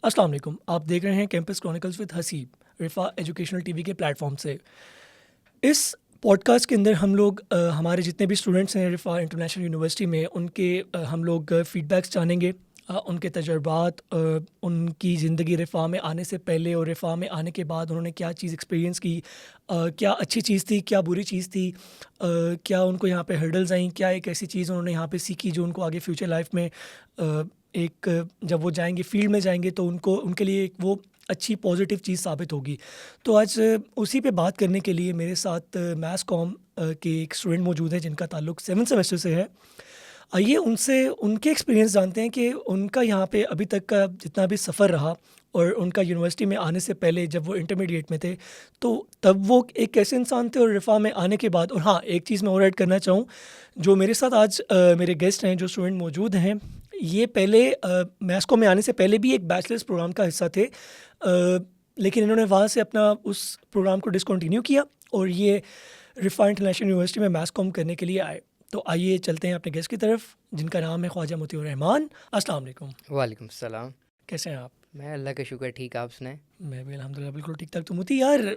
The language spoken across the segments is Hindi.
अस्सलाम वालेकुम। आप देख रहे हैं campus chronicles with Haseeb Rifa educational TV के प्लेटफॉर्म से। इस पॉडकास्ट के अंदर हम लोग हमारे जितने भी स्टूडेंट्स हैं रिफ़ा इंटरनेशनल यूनिवर्सिटी में उनके हम लोग फ़ीडबैक्स जानेंगे, उनके तजुर्बात, उनकी ज़िंदगी रिफ़ा में आने से पहले और रिफ़ा में आने के बाद उन्होंने क्या चीज़ एक्सपीरियंस की, क्या अच्छी चीज़ थी, क्या बुरी चीज़ थी, क्या उनको यहाँ पे हर्डल्स आई, क्या एक ऐसी चीज़ उन्होंने यहाँ पे सीखी जो उनको आगे फ्यूचर लाइफ में एक जब वो जाएंगे फील्ड में जाएंगे तो उनको उनके लिए एक वो अच्छी पॉजिटिव चीज़ साबित होगी। तो आज उसी पे बात करने के लिए मेरे साथ मैथ्स कॉम के एक स्टूडेंट मौजूद है जिनका ताल्लुक 7th सेमेस्टर से है। आइए उनसे उनके एक्सपीरियंस जानते हैं कि उनका यहाँ पे अभी तक का जितना भी सफ़र रहा और उनका यूनिवर्सिटी में आने से पहले जब वो इंटरमीडिएट में थे तो तब वो एक कैसे इंसान थे और रिफ़ा में आने के बाद। और हाँ, एक चीज़ मैं और ऐड करना चाहूँ, जो मेरे साथ आज मेरे गेस्ट हैं, जो स्टूडेंट मौजूद हैं, ये पहले मैथ्स में आने से पहले भी एक बैचलर्स प्रोग्राम का हिस्सा थे, लेकिन इन्होंने वहाँ से अपना उस प्रोग्राम को डिसकंटिन्यू किया और ये रिफ़ा इंटरनेशनल यूनिवर्सिटी में मैथ्स कॉम करने के लिए आए। तो आइए चलते हैं अपने गेस्ट की तरफ जिनका नाम है ख्वाजा मोतीउर रहमान। अस्सलाम वालेकुम। वालेकुम सलाम। कैसे हैं आप? मैं अल्लाह का शुक्र ठीक, आप सुनाएं। मैं भी अल्हम्दुलिल्लाह बिल्कुल ठीक ठाक। तो मोती यार,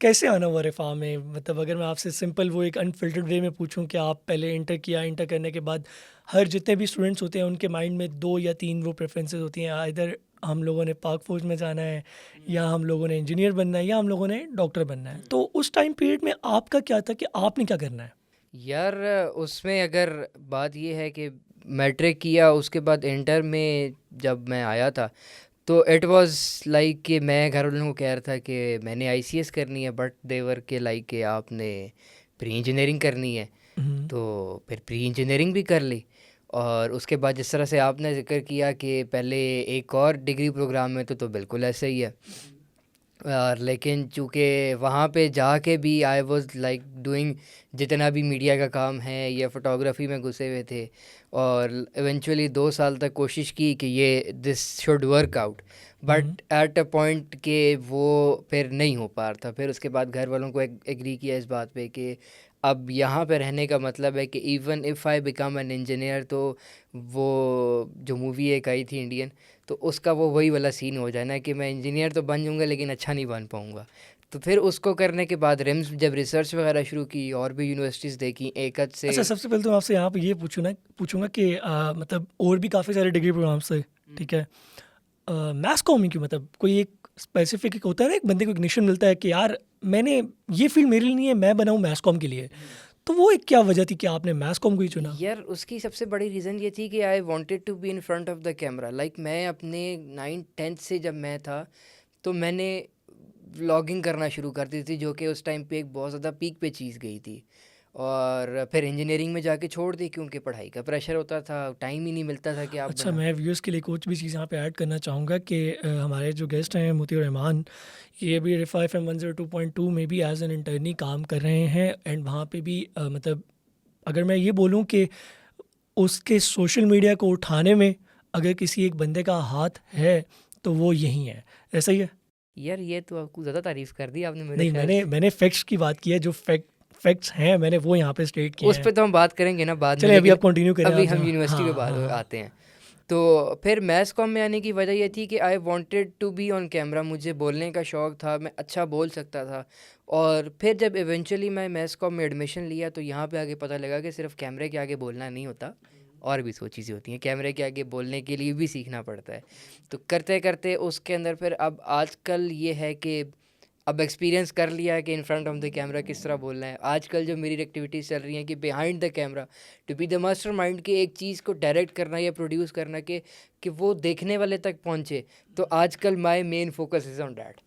कैसे आना हुआ रिफ़ा में? मतलब अगर मैं आपसे सिंपल वो एक अनफिल्टर्ड वे में पूछूं कि आप पहले इंटर किया, इंटर करने के बाद हर जितने भी स्टूडेंट्स होते हैं उनके माइंड में 2 या 3 वो प्रेफरेंसेस होती हैं, इधर हम लोगों ने पाक फ़ौज में जाना है, या हम लोगों ने इंजीनियर बनना है, या हम लोगों ने डॉक्टर बनना है। तो उस टाइम पीरियड में आपका क्या था कि आपने क्या करना है? यार उसमें अगर बात ये है कि मैट्रिक किया उसके बाद इंटर में जब मैं आया था तो इट वाज लाइक कि मैं घर वालों को कह रहा था कि मैंने आईसीएस करनी है, बट देवर के लाइक कि आपने प्री इंजीनियरिंग करनी है। हम्म। तो फिर प्री इंजीनियरिंग भी कर ली। और उसके बाद जिस तरह से आपने जिक्र किया कि पहले एक और डिग्री प्रोग्राम में तो बिल्कुल ऐसा ही है। और लेकिन चूँकि वहाँ पे जाके भी आई वाज लाइक डूइंग जितना भी मीडिया का काम है या फोटोग्राफी में घुसे हुए थे। और इवेंचुअली 2 साल तक कोशिश की कि ये this should work out, hmm. But at a point के वो फिर नहीं हो पा रहा था। फिर उसके बाद घर वालों को एग्री किया इस बात पे कि अब यहाँ पे रहने का मतलब है कि even if I become an engineer तो वो जो मूवी एक आई थी इंडियन, तो उसका वो वही वाला सीन हो जाए ना कि मैं इंजीनियर तो बन जाऊँगा लेकिन अच्छा नहीं बन पाऊँगा। तो फिर उसको करने के बाद रिम्स जब रिसर्च वगैरह शुरू की और भी यूनिवर्सिटीज़ देखी एक आध से। अच्छा, सबसे पहले तो मैं आपसे यहाँ पे ये पूछूंगा कि मतलब और भी काफ़ी सारे डिग्री प्रोग्राम्स थे, ठीक है? मैथ्स कॉम ही क्यों? मतलब कोई एक स्पेसिफिक एक होता है ना, एक बंदे को इग्निशन मिलता है कि यार मैंने ये फील्ड मेरे लिए नहीं है, मैं बनाऊँ मैथ्स कॉम के लिए। तो वो एक क्या वजह थी कि आपने मैथ्स कॉम को ही चुना? यार उसकी सबसे बड़ी रीज़न ये थी कि I wanted to be in front of the camera. Like मैं अपने 9th-10th से जब मैं था तो मैंने व्लॉगिंग करना शुरू कर दी थी, जो कि उस टाइम पे एक बहुत ज़्यादा पीक पे चीज़ गई थी। और फिर इंजीनियरिंग में जाके छोड़ दी क्योंकि पढ़ाई का प्रेशर होता था, टाइम ही नहीं मिलता था कि आप अच्छा, बना। मैं व्यूअर्स के लिए कुछ भी चीज़ यहाँ पे ऐड करना चाहूँगा कि हमारे जो गेस्ट हैं मोतीउर रहमान, ये भी रिफ़ा FM 102.2 में भी एज एन इंटर्नी काम कर रहे हैं। एंड वहाँ पे भी मतलब अगर मैं ये बोलूँ कि उसके सोशल मीडिया को उठाने में अगर किसी एक बंदे का हाथ है तो वो यही है। ऐसा ही है? यार ये तो आपको ज़्यादा तारीफ़ कर दी आपने मेरे नहीं, ख्याल मैंने से। मैंने फैक्ट्स की बात की है, जो फैक्ट्स हैं मैंने वो यहाँ पे स्टेट किए उस हैं। पे तो हम बात करेंगे ना बाद में, चलें, अभी लेकिन आप कंटिन्यू करें, अभी आप हम जहाँ यूनिवर्सिटी पे हाँ, हाँ, हाँ। आते हैं। तो फिर मैथ्स कॉम में आने की वजह ये थी कि I wanted to be on camera. मुझे बोलने का शौक़ था, मैं अच्छा बोल सकता था। और फिर जब इवेंचुअली मैं मैथ्स कॉम में एडमिशन लिया तो यहाँ पे आगे पता लगा कि सिर्फ कैमरे के आगे बोलना नहीं होता, और भी सौ चीज़ें होती हैं। कैमरे के आगे बोलने के लिए भी सीखना पड़ता है। तो करते करते उसके अंदर फिर अब आजकल ये है कि अब एक्सपीरियंस कर लिया है कि इन फ्रंट ऑफ द कैमरा किस तरह बोलना है। आजकल जो मेरी एक्टिविटीज़ चल रही हैं कि behind the camera to be the mastermind, के एक चीज़ को डायरेक्ट करना या प्रोड्यूस करना कि वो देखने वाले तक पहुँचे। तो आजकल my main focus is on that.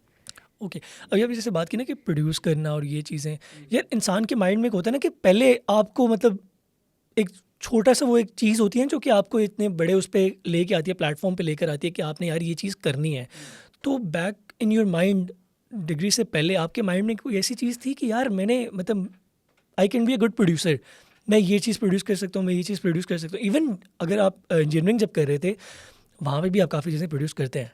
Okay. अभी आपने जैसे बात की ना कि प्रोड्यूस करना और ये चीज़ें, यार इंसान के माइंड में एक होता है ना कि पहले आपको मतलब एक छोटा-सा वो एक चीज़ होती है जो कि आपको इतने बड़े उस पे लेके आती है, प्लेटफ़ॉर्म पे लेकर आती है कि आपने यार ये चीज़ करनी है। तो back in your mind, degree से पहले आपके माइंड में कोई ऐसी चीज़ थी कि यार मैंने मतलब I can be a good producer, मैं ये चीज़ प्रोड्यूस कर सकता हूँ, मैं ये चीज़ प्रोड्यूस कर सकता हूँ। इवन अगर आप इंजीनियरिंग जब कर रहे थे, वहाँ पे भी आप काफ़ी चीज़ें प्रोड्यूस करते हैं।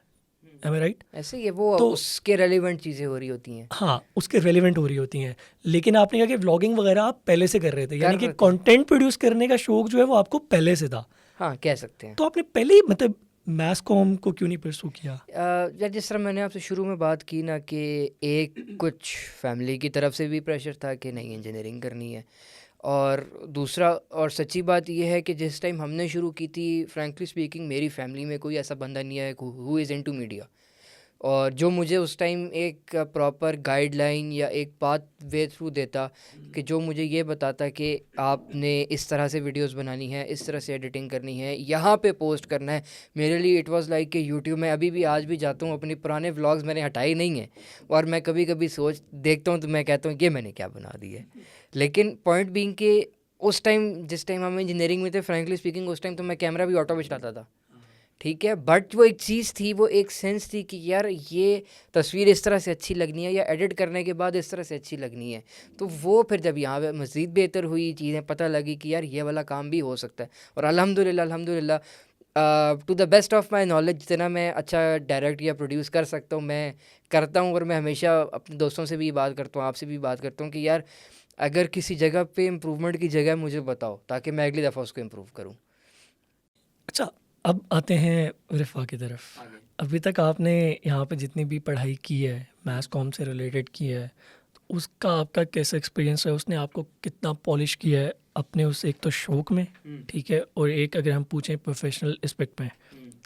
एम आई राइट? ऐसे ही है, वो तो उसके रेलिवेंट चीज़ें हो रही होती हैं। हाँ, उसके रेलेवेंट हो रही होती हैं। लेकिन आपने कहा कि व्लॉगिंग वगैरह आप पहले से कर रहे थे, कर यानी कि रहे थे। कंटेंट प्रोड्यूस करने का शौक जो है वो आपको पहले से था। हाँ, कह सकते हैं। तो आपने पहले ही मतलब मैस कॉम को क्यों नहीं परसू किया? यार जिस तरह मैंने आपसे शुरू में बात की ना कि एक कुछ फैमिली की तरफ से भी प्रेशर था कि नहीं इंजीनियरिंग करनी है, और दूसरा और सच्ची बात यह है कि जिस टाइम हमने शुरू की थी, फ्रैंकली स्पीकिंग मेरी फैमिली में कोई ऐसा बंदा नहीं है हु इज़ इनटू मीडिया, और जो मुझे उस टाइम एक प्रॉपर गाइडलाइन या एक पाथ वे थ्रू देता कि जो मुझे ये बताता कि आपने इस तरह से वीडियोस बनानी है, इस तरह से एडिटिंग करनी है, यहाँ पे पोस्ट करना है। मेरे लिए इट वाज लाइक कि यूट्यूब में अभी भी आज भी जाता हूँ, अपने पुराने व्लॉग्स मैंने हटाए नहीं हैं, और मैं कभी कभी सोच देखता हूँ तो मैं कहता हूँ ये मैंने क्या बना दी है। लेकिन पॉइंट बीइंग कि उस टाइम जिस टाइम हम इंजीनियरिंग में थे, फ्रैंकली स्पीकिंग उस टाइम तो मैं कैमरा भी ऑटो में चलाता था, ठीक है, बट वो एक चीज़ थी, वो एक सेंस थी कि यार ये तस्वीर इस तरह से अच्छी लगनी है या एडिट करने के बाद इस तरह से अच्छी लगनी है। तो वो फिर जब यहाँ पे मज़ीद बेहतर हुई, चीज़ें पता लगी कि यार ये वाला काम भी हो सकता है, और अल्हम्दुलिल्लाह अल्हम्दुलिल्लाह to the best of my knowledge जितना मैं अच्छा डायरेक्ट या प्रोड्यूस कर सकता हूँ मैं करता हूँ। और मैं हमेशा अपने दोस्तों से भी बात करता हूँ, आपसे भी बात करता हूँ कि यार अगर किसी जगह पे इम्प्रूवमेंट की जगह मुझे बताओ ताकि मैं अगली दफ़ा उसको इम्प्रूव करूँ। अच्छा, अब आते हैं रिफ़ा की तरफ। आगे अभी तक आपने यहाँ पे जितनी भी पढ़ाई की है, मैथ्स कॉम से रिलेटेड की है, तो उसका आपका कैसा एक्सपीरियंस है? उसने आपको कितना पॉलिश किया है अपने उस एक तो शौक में, ठीक है, और एक अगर हम पूछें प्रोफेशनल एस्पेक्ट में,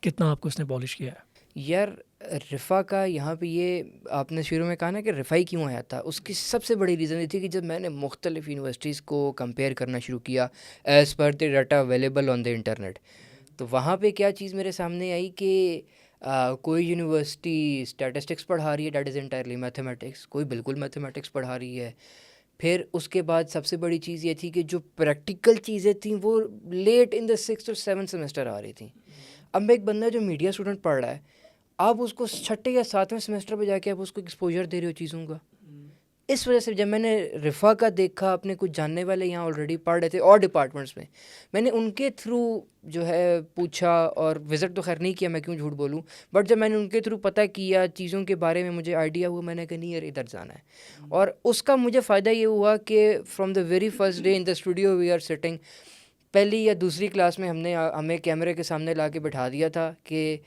कितना आपको उसने पॉलिश किया है? यार रिफ़ा का यहाँ पे ये आपने शुरू में कहा ना कि रिफ़ाई क्यों आया था, उसकी सबसे बड़ी रीज़न ये थी कि जब मैंने मुख्तलिफ़ यूनिवर्सिटीज़ को कंपेयर करना शुरू किया as per the data available on the internet, तो वहाँ पे क्या चीज़ मेरे सामने आई कि कोई यूनिवर्सिटी स्टैटिस्टिक्स पढ़ा रही है, दैट इज़ एंटायरली मैथमेटिक्स, कोई बिल्कुल मैथमेटिक्स पढ़ा रही है। फिर उसके बाद सबसे बड़ी चीज़ ये थी कि जो प्रैक्टिकल चीज़ें थी वो लेट इन द 6th और 7th सेमेस्टर आ रही थी। अब एक बंदा जो मीडिया स्टूडेंट पढ़ रहा है, आप उसको छठे या 7वें सेमेस्टर पे जाके आप उसको एक्सपोजर दे रहे हो चीज़ों का। इस वजह से जब मैंने रिफ़ा का देखा, अपने कुछ जानने वाले यहाँ ऑलरेडी पढ़ रहे थे और डिपार्टमेंट्स में, मैंने उनके थ्रू जो है पूछा, और विज़िट तो खैर नहीं किया, मैं क्यों झूठ बोलूँ, बट जब मैंने उनके थ्रू पता किया चीज़ों के बारे में, मुझे आइडिया हुआ, मैंने कहा नहीं यार इधर जाना है। और उसका मुझे फ़ायदा ये हुआ कि from the very first day in the studio we are sitting, पहली या दूसरी क्लास में हमें कैमरे के सामने ला के बिठा दिया था कि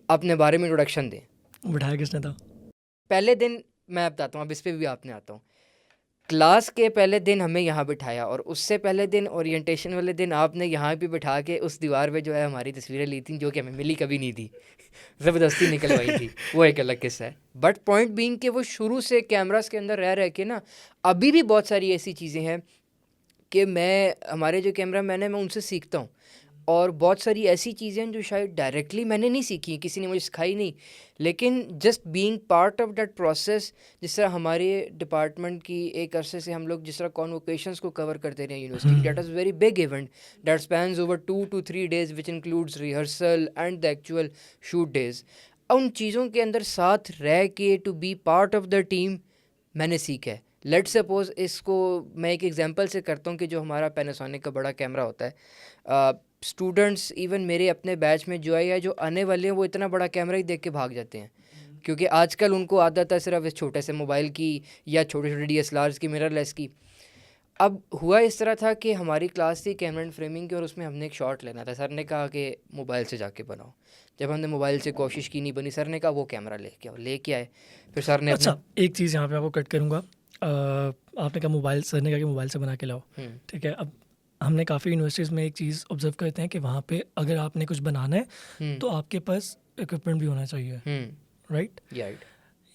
अपने बारे में इंट्रोडक्शन दें। बिठाया किसने था? पहले दिन मैं बताता हूँ, अब इस पे भी आपने आता हूँ। क्लास के पहले दिन हमें यहाँ बिठाया, और उससे पहले दिन ओरिएंटेशन वाले दिन आपने यहाँ पे बिठा के उस दीवार पे जो है हमारी तस्वीरें ली थी, जो कि हमें मिली कभी नहीं थी, ज़बरदस्ती निकलवाई थी, वो एक अलग किस्सा है। बट पॉइंट बीइंग कि वो शुरू से कैमरास के अंदर रह रह के ना, अभी भी बहुत सारी ऐसी चीज़ें हैं कि हमारे जो कैमरा मैन है मैं उनसे सीखता हूँ, और बहुत सारी ऐसी चीज़ें हैं जो शायद डायरेक्टली मैंने नहीं सीखी, किसी ने मुझे सिखाई नहीं, लेकिन just being part of that process. जिस तरह हमारे डिपार्टमेंट की एक अरसे से हम लोग जिस तरह कॉन्वोकेशंस को कवर करते रहे university, that is very big event that spans over 2 to 3 days which includes rehearsal and the actual shoot days. उन चीज़ों के अंदर साथ रह के to be part of the team मैंने सीखा है। लेट्स सपोज इसको मैं एक एग्जांपल से करता हूँ कि जो हमारा पैनासोनिक का बड़ा कैमरा होता है, स्टूडेंट्स इवन मेरे अपने बैच में जो है जो आने वाले हैं वो इतना बड़ा कैमरा ही देख के भाग जाते हैं, क्योंकि आजकल उनको आदत है सिर्फ इस छोटे से मोबाइल की या छोटे छोटे DSLRs की, मिररलेस की। अब हुआ इस तरह था कि हमारी क्लास थी कैमरा एंड फ्रेमिंग की, और उसमें हमने एक शॉट लेना था। सर ने कहा कि मोबाइल से जाके बनाओ। जब हमने मोबाइल से कोशिश की, नहीं बनी, सर ने कहा वो कैमरा लेके आओ, लेके आए। फिर सर ने अपना अच्छा, एक चीज़ यहाँ पे आपको कट करूँगा। आपने कहा मोबाइल, सर ने कहा कि मोबाइल से बना के लाओ, ठीक है। अब हमने काफ़ी यूनिवर्सिटीज़ में एक चीज़ ऑब्जर्व करते हैं कि वहाँ पे अगर आपने कुछ बनाना है तो आपके पास इक्विपमेंट भी होना चाहिए, राइट? राइट।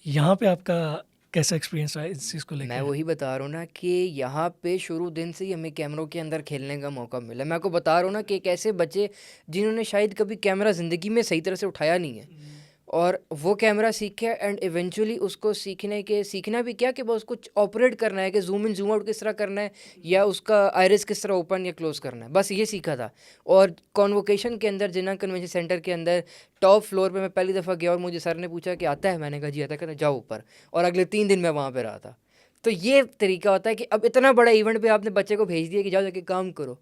यहाँ पे आपका कैसा एक्सपीरियंस रहा इस चीज़ को मैं लेके? वही बता रहा हूँ ना कि यहाँ पे शुरू दिन से ही हमें कैमरों के अंदर खेलने का मौका मिला। मैं आपको बता रहा हूँ ना कि एक ऐसे बच्चे जिन्होंने शायद कभी कैमरा ज़िंदगी में सही तरह से उठाया नहीं है, और वो कैमरा सीखे, एंड इवेंचुअली उसको सीखना भी क्या कि बस कुछ ऑपरेट करना है कि जूम इन जूम आउट किस तरह करना है, या उसका आयरिस किस तरह ओपन या क्लोज करना है, बस ये सीखा था। और कॉन्वोकेशन के अंदर, जिन्ना कन्वेंशन सेंटर के अंदर टॉप फ्लोर पे मैं पहली दफ़ा गया, और मुझे सर ने पूछा कि आता है, मैंने कहा जी आता है, कहता जाओ ऊपर, और अगले 3 दिन मैं वहाँ पर रहा था। तो ये तरीका होता है कि अब इतना बड़ा इवेंट पे आपने बच्चे को भेज दिया कि जाओ जाके काम करो।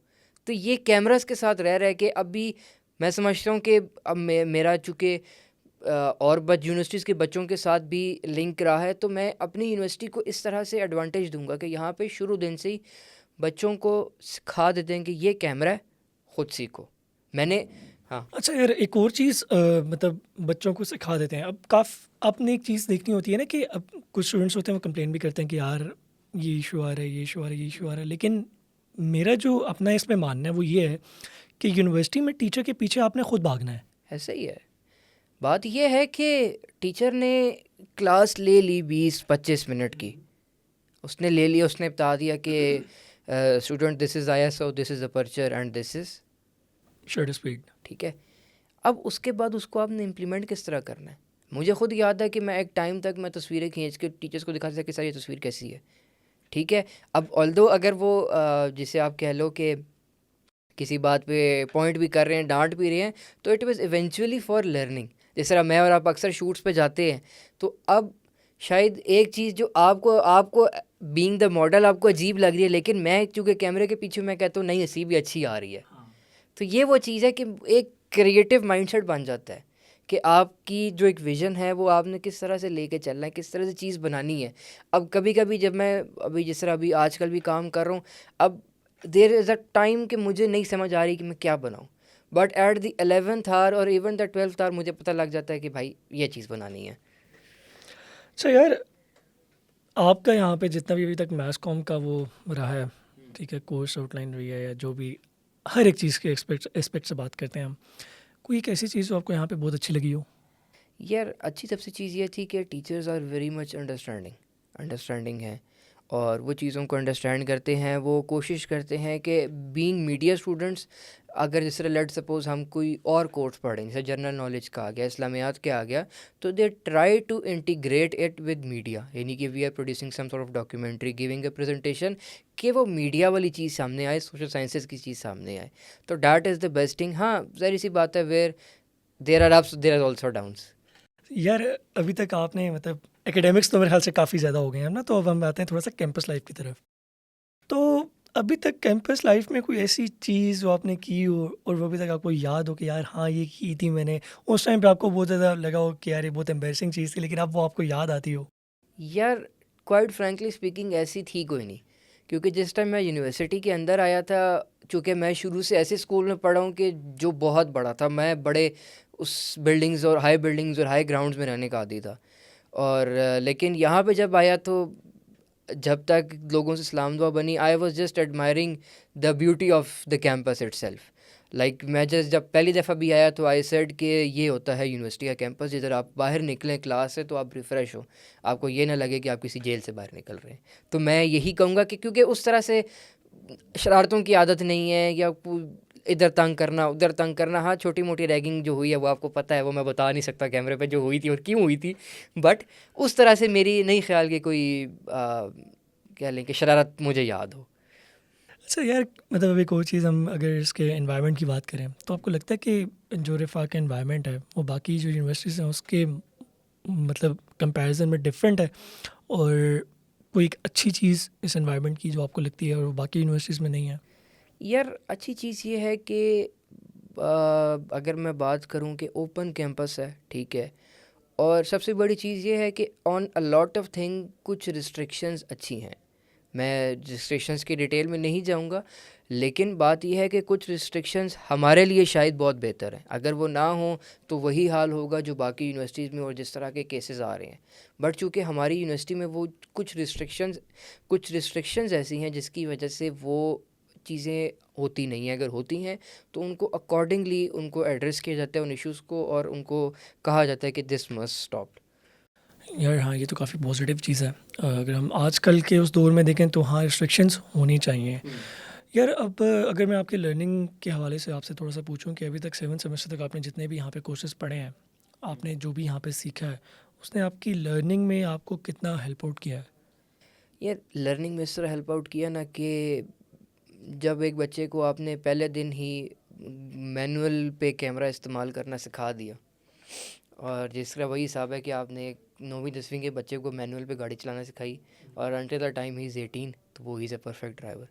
तो ये कैमरास के साथ रह रह के अभी मैं समझता हूँ कि अब मेरा चूँकि और यूनिवर्सिटीज़ के बच्चों के साथ भी लिंक रहा है, तो मैं अपनी यूनिवर्सिटी को इस तरह से एडवांटेज दूंगा कि यहाँ पे शुरू दिन से ही बच्चों को सिखा देते हैं कि ये कैमरा है, ख़ुद सीखो। मैंने हाँ। अच्छा यार, एक और चीज़ मतलब बच्चों को सिखा देते हैं। अब आपने एक चीज़ देखनी होती है ना कि अब कुछ स्टूडेंट्स होते हैं वो कंप्लेन भी करते हैं कि यार ये इशू आ रहा है, ये इशू आ रहा है, ये इशू आ रहा है। लेकिन मेरा जो अपना इसमें मानना है वो ये है कि यूनिवर्सिटी में टीचर के पीछे आपने खुद भागना है। ऐसा ही है। बात ये है कि टीचर ने क्लास ले ली 20-25 मिनट की, उसने ले लिया, उसने बता दिया कि student this is ISO, this is aperture and this is, shutter speed. ठीक है। अब उसके बाद उसको आपने इम्प्लीमेंट किस तरह करना है? मुझे खुद याद है कि मैं एक टाइम तक मैं तस्वीरें खींच के टीचर्स को दिखाता था कि सर ये तस्वीर कैसी है, ठीक है। अब ऑल्दो अगर वो जिसे आप कह लो कि किसी बात पे पॉइंट भी कर रहे हैं, डांट भी रहे हैं, तो it was eventually for learning. जिस तरह मैं और आप अक्सर शूट्स पे जाते हैं, तो अब शायद एक चीज़ जो आपको आपको बीइंग द मॉडल आपको अजीब लग रही है, लेकिन मैं चूँकि कैमरे के पीछे मैं कहता हूँ नहीं, हंसी भी अच्छी आ रही है। तो ये वो चीज़ है कि एक क्रिएटिव माइंडसेट बन जाता है कि आपकी जो एक विज़न है वो आपने किस तरह से लेके चलना है, किस तरह से चीज़ बनानी है। अब कभी कभी जब मैं अभी जिस तरह अभी आजकल भी काम कर रहा हूँ, अब देर इज़ अ टाइम कि मुझे नहीं समझ आ रही कि मैं क्या बनाऊँ, but at the 11th hour और इवन द 12th आवर मुझे पता लग जाता है कि भाई ये चीज़ बनानी है। अच्छा यार, आपका यहाँ पे जितना भी अभी तक मैथ कॉम का वो रहा है, ठीक है, कोर्स आउटलाइन रही है या जो भी, हर एक चीज़ के एस्पेक्ट से बात करते हैं हम, कोई एक ऐसी चीज़ जो आपको यहाँ पे बहुत अच्छी लगी हो? यार अच्छी सबसे चीज़ ये थी कि teachers are very much understanding है, और वो चीज़ों को अंडरस्टैंड करते हैं। वो कोशिश करते हैं कि बीइंग मीडिया स्टूडेंट्स, अगर जिस तरह लेट सपोज हम कोई और कोर्स पढ़ें, जैसे जनरल नॉलेज का आ गया, इस्लामियात का आ गया, तो they try to integrate it with media, यानी कि we are producing some sort of documentary, giving a presentation, कि वो मीडिया वाली चीज़ सामने आए, सोशल साइंसेज की चीज़ सामने आए। तो that is the best thing. हाँ, ज़ाहिर सी बात है, where there are ups there are also downs. यार अभी तक आपने मतलब एकेडमिक्स तो मेरे ख्याल से काफ़ी ज़्यादा हो गए हैं ना, तो अब हम आते हैं थोड़ा सा कैंपस लाइफ की तरफ। तो अभी तक कैंपस लाइफ में कोई ऐसी चीज़ जो आपने की हो और वो अभी तक आपको याद हो कि यार हाँ ये की थी मैंने, उस टाइम पे आपको बहुत ज़्यादा लगा हो कि यार ये बहुत एम्बैरेसिंग चीज़ थी, लेकिन अब वो आपको याद आती हो? यार क्वाइट फ्रैंकली स्पीकिंग ऐसी थी कोई नहीं, क्योंकि जिस टाइम मैं यूनिवर्सिटी के अंदर आया था, चूँकि मैं शुरू से ऐसे स्कूल में पढ़ा हूँ कि जो बहुत बड़ा था, मैं बड़े उस बिल्डिंग्स और हाई ग्राउंड्स में रहने का आदी था। और लेकिन यहाँ पे जब आया तो जब तक लोगों से सलाम दुआ बनी, I was just admiring the beauty of the campus itself. Like मैं जब पहली दफ़ा भी आया तो आई सेड कि ये होता है यूनिवर्सिटी का कैंपस, जिधर आप बाहर निकलें क्लास से तो आप रिफ़्रेश हो, आपको ये ना लगे कि आप किसी जेल से बाहर निकल रहे हैं। तो मैं यही कहूँगा कि क्योंकि उस तरह से शरारतों की आदत नहीं है, या इधर तंग करना उधर तंग करना। हाँ, छोटी मोटी रैगिंग जो हुई है वो आपको पता है, वो मैं बता नहीं सकता कैमरे पे जो हुई थी और क्यों हुई थी, बट उस तरह से मेरी नहीं ख्याल कि कोई क्या लें कि शरारत मुझे याद हो। अच्छा यार, मतलब अभी कोई चीज़ हम अगर इसके एनवायरनमेंट की बात करें तो आपको लगता है कि जो रिफ़ा का एनवायरनमेंट है वो बाकी जो यूनिवर्सिटीज़ हैं उसके मतलब कंपैरिजन में डिफरेंट है, और कोई एक अच्छी चीज़ इस एनवायरनमेंट की जो आपको लगती है और वो बाकी यूनिवर्सिटीज़ में नहीं है? यार अच्छी चीज़ ये है कि अगर मैं बात करूं कि ओपन कैंपस है, ठीक है, और सबसे बड़ी चीज़ ये है कि on a lot of thing कुछ रिस्ट्रिक्शंस अच्छी हैं। मैं रिस्ट्रिक्शंस की डिटेल में नहीं जाऊंगा, लेकिन बात यह है कि कुछ रिस्ट्रिक्शंस हमारे लिए शायद बहुत बेहतर हैं। अगर वो ना हो तो वही हाल होगा जो बाकी यूनिवर्सिटीज़ में और जिस तरह के केसेस आ रहे हैं। बट चूंकि हमारी यूनिवर्सिटी में वो कुछ रिस्ट्रिक्शंस ऐसी हैं जिसकी वजह से वो चीज़ें होती नहीं हैं। अगर होती हैं तो उनको अकॉर्डिंगली उनको एड्रेस किया जाता है उन इश्यूज़ को, और उनको कहा जाता है कि दिस मस्ट स्टॉप। यार हाँ, ये तो काफ़ी पॉजिटिव चीज़ है। अगर हम आजकल के उस दौर में देखें तो हाँ, रिस्ट्रिक्शंस होनी चाहिए। यार अब अगर मैं आपके लर्निंग के हवाले से आपसे थोड़ा सा पूछूं कि अभी तक 7 सेमेस्टर तक आपने जितने भी यहाँ पे कोर्सेज पढ़े हैं, आपने जो भी यहाँ पे सीखा है, उसने आपकी लर्निंग में आपको कितना हेल्प आउट किया है? यार लर्निंग में इस तरह हेल्प आउट किया ना कि जब एक बच्चे को आपने पहले दिन ही मैनुअल पे कैमरा इस्तेमाल करना सिखा दिया, और जिस तरह वही हिसाब है कि आपने एक 9वीं 10वीं के बच्चे को मैनुअल पे गाड़ी चलाना सिखाई, और until the time he is 18 तो वो he is a perfect driver.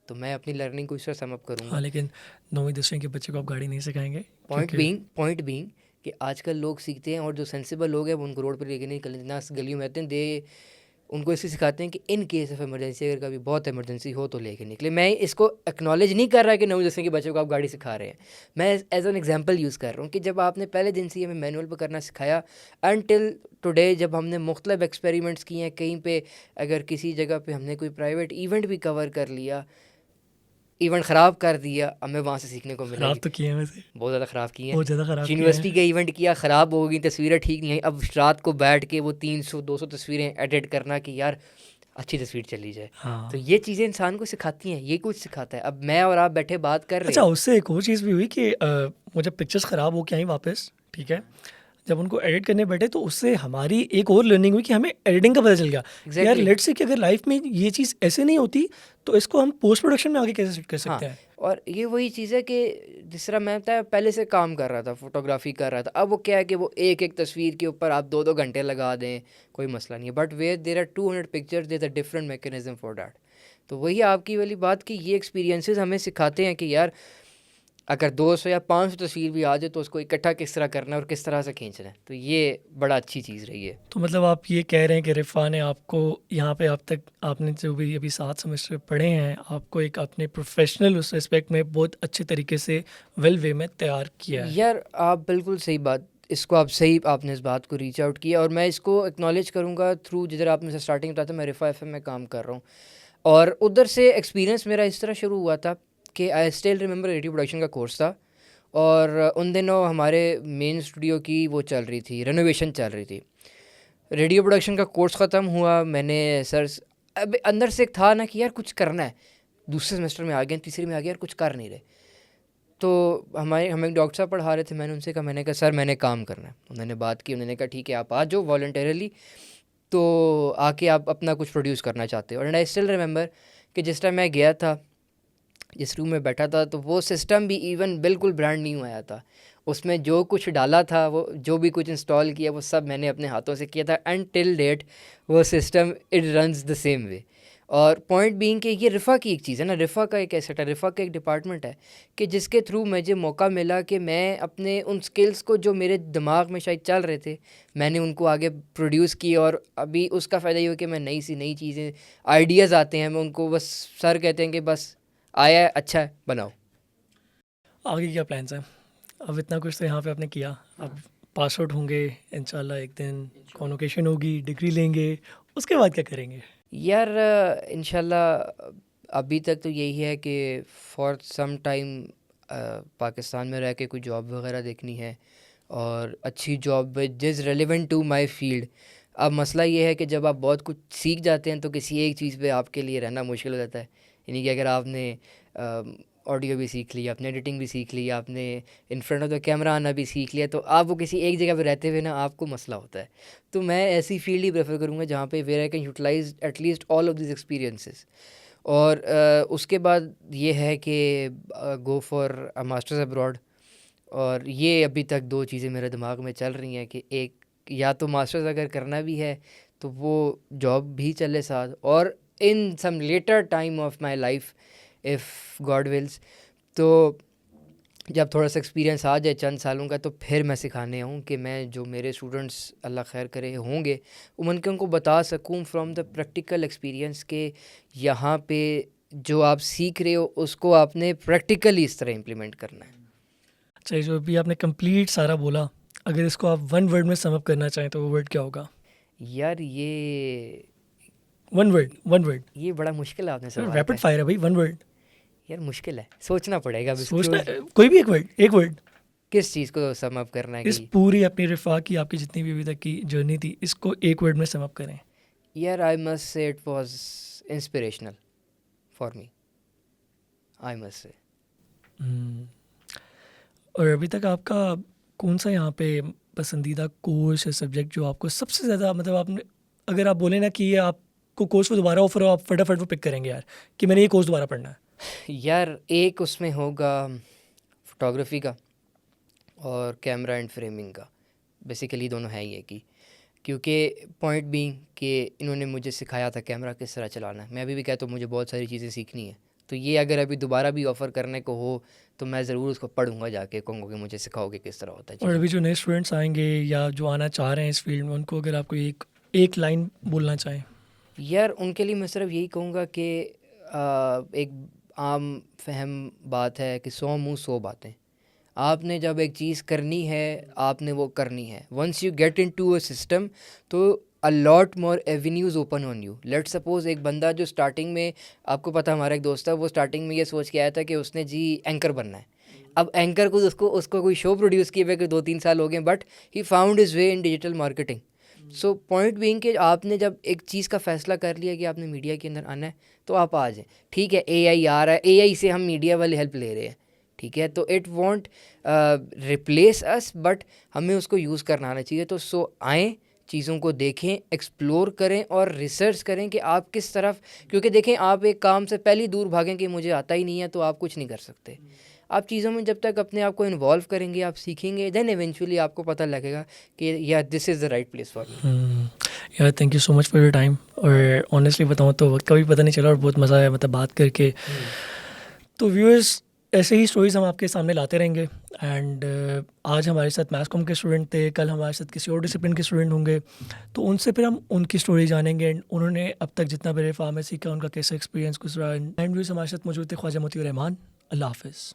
तो मैं अपनी लर्निंग को इस तरह सम अप हाँ, करूँगा। लेकिन 9वीं 10वीं के बच्चे को आप गाड़ी नहीं सिखाएंगे क्योंकि पॉइंट बीइंग कि आजकल लोग सीखते हैं, और जो सेंसिबल लोग हैं वो उनको रोड पर लेके नहीं निकलते ना, गलियों में आते हैं, दे उनको इसलिए सिखाते हैं कि इन केस ऑफ इमरजेंसी अगर कभी बहुत इमरजेंसी हो तो लेके निकले। मैं इसको एक्नॉलेज नहीं कर रहा कि 9 10 के बच्चों को आप गाड़ी सिखा रहे हैं, मैं एज एन एग्जांपल यूज़ कर रहा हूँ कि जब आपने पहले दिन से ही हमें मैनुअल पर करना सिखाया अनटिल टुडे, जब हमने मुख्तलिफ एक्सपेरिमेंट्स किए हैं, कहीं पे अगर किसी जगह पे हमने कोई प्राइवेट इवेंट भी कवर कर लिया, इवेंट ख़राब कर दिया, हमें वहाँ से सीखने को ख़राब मिलेगी। तो किए हैं वैसे, बहुत ज़्यादा ख़राब किए हैं, बहुत ज़्यादा ख़राब किए यूनिवर्सिटी हैं। का इवेंट किया, ख़राब हो गई, तस्वीरें ठीक नहीं आई, अब रात को बैठ के वो 300 200 तस्वीरें एडिट करना कि यार अच्छी तस्वीर चली जाए। हाँ। तो ये चीज़ें इंसान को सिखाती हैं, ये कुछ सिखाता है। अब मैं और आप बैठे बात कर रहे अच्छा, हैं, उससे एक और चीज़ भी हुई कि वो जब पिक्चर्स ख़राब हो के आई वापस, ठीक है, जब उनको एडिट करने बैठे तो उससे हमारी एक और लर्निंग हुई कि हमें एडिटिंग का पता चल गया कि यार एग्जैक्टली। लेट्स से कि अगर लाइफ में ये चीज़ ऐसे नहीं होती तो इसको हम पोस्ट प्रोडक्शन में आगे कैसे सेट कर हाँ, सकते हैं। और ये वही चीज़ है कि जिस तरह मैं बताया पहले से काम कर रहा था, फोटोग्राफी कर रहा था, अब वो क्या है कि वो एक एक तस्वीर के ऊपर आप 2 2 घंटे लगा दें, कोई मसला नहीं है, but where there are 200 pictures there a different mechanism for that. तो वही आपकी वाली बात कि ये एक्सपीरियंसेस हमें सिखाते हैं कि यार अगर 200 या 500 तस्वीर भी आ जाए तो उसको इकट्ठा किस तरह करना है और किस तरह से खींचना है। तो ये बड़ा अच्छी चीज़ रही है। तो मतलब आप ये कह रहे हैं कि रिफ़ा ने आपको यहाँ पे अब तक आपने जो भी अभी 7 सेमेस्टर पढ़े हैं आपको एक अपने प्रोफेशनल उस एस्पेक्ट में बहुत अच्छे तरीके से वेल वे में तैयार किया है। यार आप बिल्कुल सही बात, इसको आप सही आपने इस बात को रीच आउट किया, और मैं इसको एक्नॉलेज करूँगा थ्रू जिधर आपने से स्टार्टिंग बताया था, मैं रिफा एफएम में काम कर रहा हूँ, और उधर से एक्सपीरियंस मेरा इस तरह शुरू हुआ था कि I still remember radio production का कोर्स था, और उन दिनों हमारे मेन स्टूडियो की वो चल रही थी, रेनोवेशन चल रही थी। रेडियो प्रोडक्शन का कोर्स ख़त्म हुआ, मैंने सर अब अंदर से एक था ना कि यार कुछ करना है, दूसरे सेमेस्टर में आ गए, तीसरे में आ गया, यार कुछ कर नहीं रहे। तो हमें एक डॉक्टर साहब पढ़ा रहे थे, मैंने कहा सर मैंने काम करना है। उन्होंने बात की, उन्होंने कहा ठीक है आप आ जाओ वॉलंटरली, तो आके आप अपना कुछ प्रोड्यूस करना चाहते हो। एंड आई स्टिल रिमेंबर कि जिस टाइम मैं गया था, जिस रूम में बैठा था, तो वो सिस्टम भी इवन बिल्कुल ब्रांड न्यू आया था। उसमें जो कुछ डाला था, वो जो भी कुछ इंस्टॉल किया, वो सब मैंने अपने हाथों से किया था, एंड टिल डेट वो system it runs the same way. और पॉइंट बीइंग कि ये रिफ़ा की एक चीज़ है ना, रिफ़ा का एक एसेट है, रिफ़ा का एक डिपार्टमेंट है कि जिसके थ्रू मुझे मौका मिला कि मैं अपने उन स्किल्स को जो मेरे दिमाग में शायद चल रहे थे, मैंने उनको आगे प्रोड्यूस किया। और अभी उसका फ़ायदा ये हो कि मैं नई सी नई चीज़ें, आइडियाज़ आते हैं, मैं उनको बस सर कहते हैं कि बस आया है, अच्छा है, बनाओ। आगे क्या प्लान्स हैं? अब इतना कुछ तो यहाँ पे आपने किया, अब पास आउट होंगे इंशाल्लाह एक दिन, कॉन्वोकेशन होगी, डिग्री लेंगे, उसके बाद क्या करेंगे? यार इंशाल्लाह अभी तक तो यही है कि फॉर सम टाइम पाकिस्तान में रह के कोई जॉब वगैरह देखनी है, और अच्छी job which is relevant to my field. अब मसला ये है कि जब आप बहुत कुछ सीख जाते हैं तो किसी एक चीज़ पे आपके लिए रहना मुश्किल हो जाता है। यानी कि अगर आपने ऑडियो भी सीख लिया, आपने एडिटिंग भी सीख लिया, आपने इन फ्रंट ऑफ द कैमरा आना भी सीख लिया, तो आप वो किसी एक जगह पे रहते हुए ना आपको मसला होता है। तो मैं ऐसी फील्ड ही प्रेफर करूँगा जहाँ पे where I can utilize at least all of this experiences. और उसके बाद ये है कि go for a master's abroad. और ये अभी तक 2 चीज़ें मेरे दिमाग में चल रही हैं कि एक, या तो मास्टर्स अगर करना भी है तो वो जॉब भी चले साथ, और in some later time of my life if God wills, तो जब थोड़ा सा एक्सपीरियंस आ जाए चंद सालों का, तो फिर मैं सिखाने आऊँ कि मैं जो मेरे स्टूडेंट्स अल्लाह खैर करे होंगे, उमन के उनको बता सकूँ फ्रॉम द प्रैक्टिकल एक्सपीरियंस के यहाँ पे जो आप सीख रहे हो उसको आपने प्रैक्टिकली इस तरह इम्प्लीमेंट करना है। अच्छा, ये जो अभी आपने कंप्लीट सारा बोला, अगर इसको आप वन वर्ड में सम अप करना चाहें तो वो वर्ड क्या होगा? यार ये वन वर्ड। ये बड़ा मुश्किल आपने सवाल रैपिड है। फायर है भाई, वन वर्ड। यार मुश्किल है, सोचना पड़ेगा अब इसको, सोचना, कोई भी एक वर्ड। किस चीज़ को सम अप करना है इस कि पूरी अपनी रिफा की आपकी जितनी भी अभी तक की जर्नी थी, इसको एक वर्ड में सम अप करें। यार I must say it was inspirational for me, I must say. और अभी तक आपका कौन सा यहाँ पे पसंदीदा कोर्स या सब्जेक्ट जो आपको सबसे ज़्यादा, मतलब आपने, अगर आप बोले ना कि ये आपको कोर्स वो दोबारा ऑफर हो, आप फटाफट वो पिक करेंगे यार कि मैंने ये कोर्स दोबारा पढ़ना है? यार एक उसमें होगा फोटोग्राफी का और कैमरा एंड फ्रेमिंग का, बेसिकली दोनों है ये कि, क्योंकि पॉइंट बीइंग कि इन्होंने मुझे सिखाया था कैमरा किस तरह चलाना है। मैं अभी भी कहता हूँ मुझे बहुत सारी चीज़ें सीखनी है, तो ये अगर अभी दोबारा भी ऑफ़र करने को हो तो मैं ज़रूर उसको पढ़ूंगा, जाके कहूँगा कि मुझे सिखाओगे किस तरह होता है और चीज़ें। अभी जो नए स्टूडेंट्स आएंगे या जो आना चाह रहे हैं इस फील्ड में, उनको अगर आपको एक लाइन बोलना चाहें? यार उनके लिए मैं सिर्फ यही कहूँगा कि एक आम फहम बात है कि 100 मुँह 100 बातें। आपने जब एक चीज़ करनी है आपने वो करनी है। Once you get into a system तो a lot more avenues open on you. Let's suppose एक बंदा जो स्टार्टिंग में, आपको पता हमारा एक दोस्त है, वो स्टार्टिंग में ये सोच के आया था कि उसने जी एंकर बनना है। अब एंकर को उसको कोई शो प्रोड्यूस किए हुए 2-3 साल हो गए, but he found his way in digital marketing. So point being कि आपने जब एक चीज़ का फैसला कर लिया कि आपने मीडिया के अंदर आना है तो आप आ जाएं। ठीक है, एआई आ रहा है, एआई से हम मीडिया वाले हेल्प ले रहे हैं, ठीक है, तो it won't replace us, but हमें उसको यूज़ करना आना चाहिए। तो आएँ, चीज़ों को देखें, एक्सप्लोर करें और रिसर्च करें कि आप किस तरफ, क्योंकि देखें आप एक काम से पहले ही दूर भागें कि मुझे आता ही नहीं है तो आप कुछ नहीं कर सकते। आप चीज़ों में जब तक अपने आप को इन्वॉल्व करेंगे, आप सीखेंगे, देन इवेंचुअली आपको पता लगेगा कि या this is the right place for me. यार thank you so much for your time. और ऑनेस्टली बताऊँ तो वक्त का भी पता नहीं चला और बहुत मज़ा आया मतलब बात करके। तो व्यूअर्स, ऐसे ही स्टोरीज हम आपके सामने लाते रहेंगे। एंड आज हमारे साथ मैथ्स कॉम के स्टूडेंट थे, कल हमारे साथ किसी और डिसिप्लिन के स्टूडेंट होंगे, तो उनसे फिर हम उनकी स्टोरी जानेंगे। एंड उन्होंने अब तक जितना भी रिफा में सीखा, उनका कैसा एक्सपीरियंस गुजरा। एंड व्यूअर्स, हमारे साथ मौजूद थे ख्वाजा मोती रहमान। अल्लाह हाफिज़।